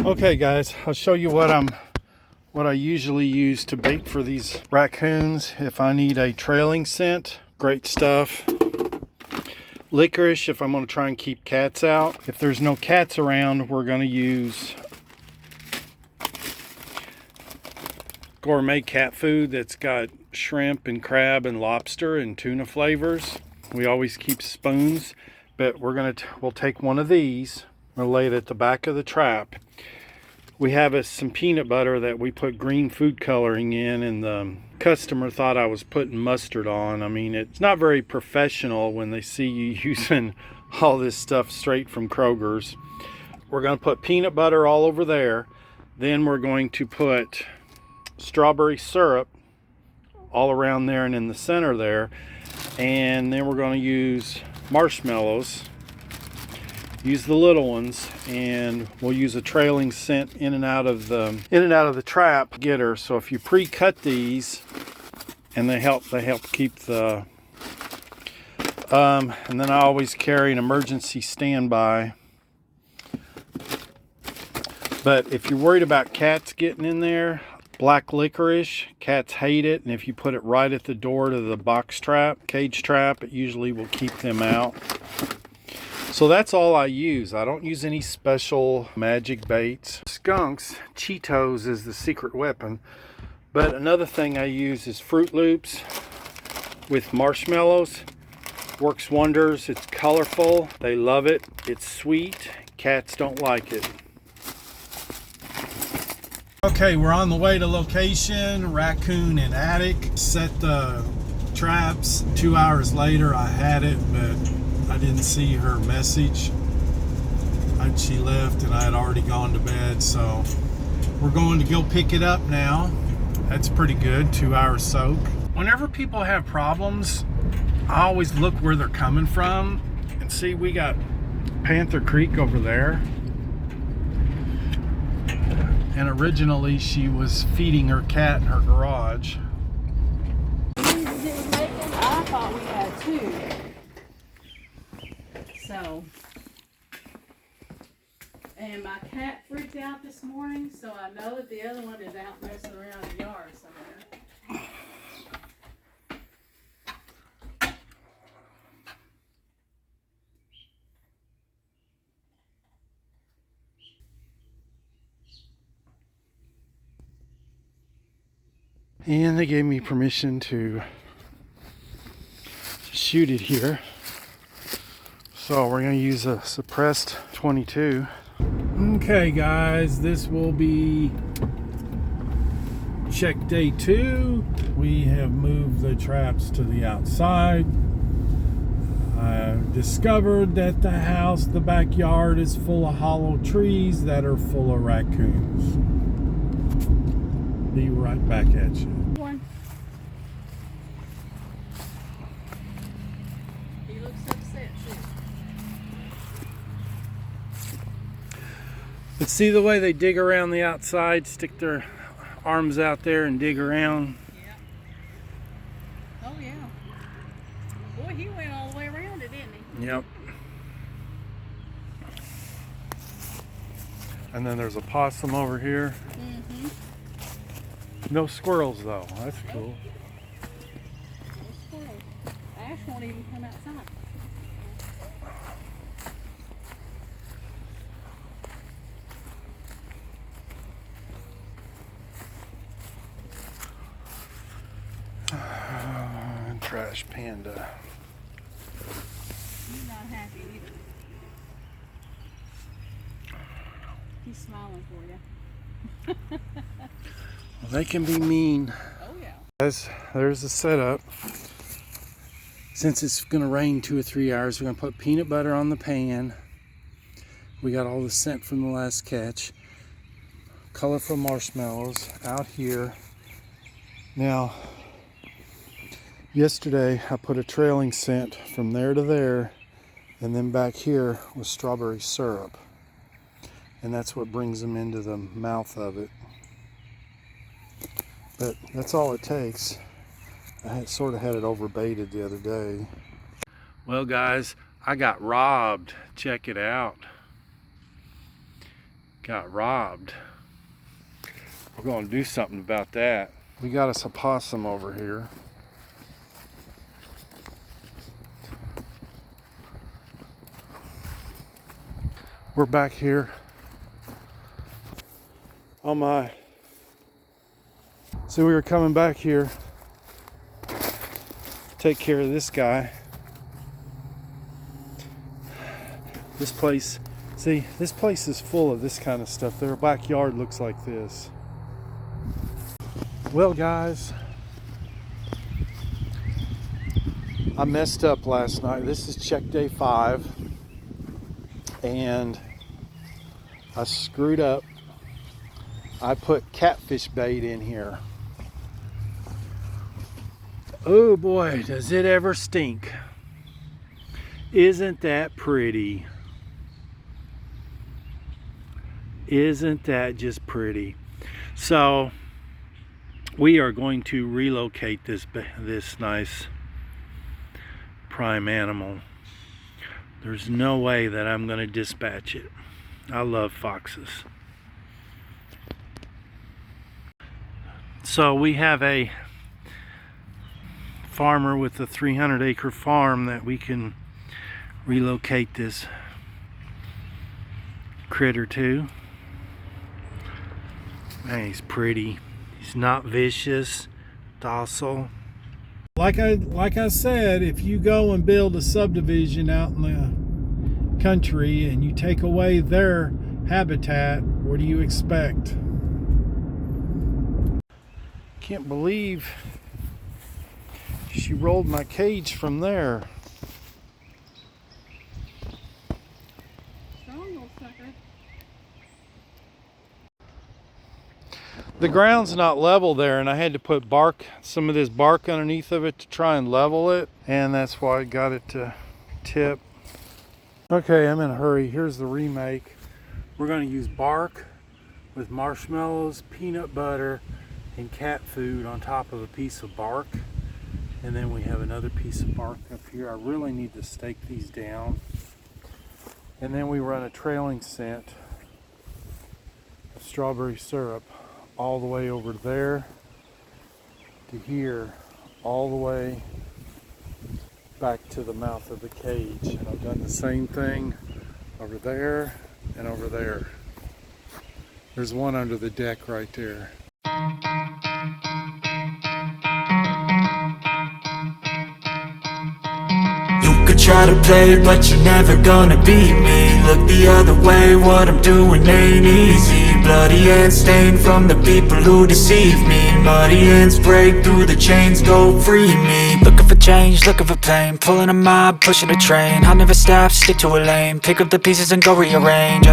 Okay guys, I'll show you what I usually use to bait for these raccoons. If I need a trailing scent, great stuff. Licorice if I'm going to try and keep cats out. If there's no cats around, we're going to use gourmet cat food that's got shrimp and crab and lobster and tuna flavors. We always keep spoons, but we'll take one of these. We'll lay it at the back of the trap. We have some peanut butter that we put green food coloring in, and the customer thought I was putting mustard on. I mean, it's not very professional when they see you using all this stuff straight from Kroger's. We're going to put peanut butter all over there. Then we're going to put strawberry syrup all around there and in the center there. And then we're going to use marshmallows. Use the little ones, and we'll use a trailing scent in and out of the trap getter. So if you pre-cut these, and they help keep the and then I always carry an emergency standby. But if you're worried about cats getting in there, black licorice, cats hate it, and if you put it right at the door to the box trap, cage trap, it usually will keep them out. So that's all I use. I don't use any special magic baits. Skunks, Cheetos is the secret weapon. But another thing I use is Fruit Loops with marshmallows. Works wonders. It's colorful. They love it. It's sweet. Cats don't like it. Okay, we're on the way to location. Raccoon and attic. Set the traps. 2 hours later, I had it, but I didn't see her message. She left and I had already gone to bed, so we're going to go pick it up now. That's pretty good, 2 hour soak. Whenever people have problems, I always look where they're coming from. And see, we got Panther Creek over there. And originally she was feeding her cat in her garage. I thought we had two. So, and my cat freaked out this morning, so I know that the other one is out messing around the yard somewhere. And they gave me permission to shoot it here. So we're going to use a suppressed 22. Okay guys, this will be check day 2. We have moved the traps to the outside. I've discovered that the backyard is full of hollow trees that are full of raccoons. Be right back at you. But see the way they dig around the outside, stick their arms out there and dig around? Yeah. Oh yeah. Boy, he went all the way around it, didn't he? Yep. And then there's a possum over here. Mm-hmm. No squirrels though, that's cool. No squirrels. Ash won't even come outside. Trash panda. He's not happy either. He's smiling for you. Well, they can be mean. Oh yeah. There's the setup. Since it's going to rain 2 or 3 hours, we're going to put peanut butter on the pan. We got all the scent from the last catch. Colorful marshmallows out here. Now, yesterday I put a trailing scent from there to there, and then back here was strawberry syrup, and that's what brings them into the mouth of it. But that's all it takes. I had sort of had it over baited the other day. Well, guys, I got robbed. Check it out. got robbed. We're going to do something about that. We got us a possum over here. We're back here. Oh my. So we were coming back here, take care of this guy. This place, see, this place is full of this kind of stuff. Their backyard looks like this. Well, guys, I messed up last night. This is check day 5, and I screwed up. I put catfish bait in here. Oh boy, does it ever stink. Isn't that pretty? Isn't that just pretty? So we are going to relocate this nice prime animal. There's no way that I'm going to dispatch it. I love foxes. So we have a farmer with a 300-acre farm that we can relocate this critter to. Man, he's pretty. He's not vicious, docile. Like I said, if you go and build a subdivision out in the country and you take away their habitat, what do you expect? Can't believe she rolled my cage from there. Strong little sucker. The ground's not level there, and I had to put some of this bark underneath of it to try and level it, and that's why I got it to tip. Okay, I'm in a hurry. Here's the remake. We're going to use bark with marshmallows, peanut butter, and cat food on top of a piece of bark. And then we have another piece of bark up here. I really need to stake these down. And then we run a trailing scent of strawberry syrup all the way over there to here, all the way back to the mouth of the cage. And I've done the same thing over there and over there. There's one under the deck right there. Try to play, but you're never gonna beat me. Look the other way, what I'm doing ain't easy. Bloody hands stained from the people who deceive me. Muddy hands break through the chains, go free me. Looking for change, looking for pain. Pulling a mob, pushing a train. I'll never stop, stick to a lane. Pick up the pieces and go rearrange.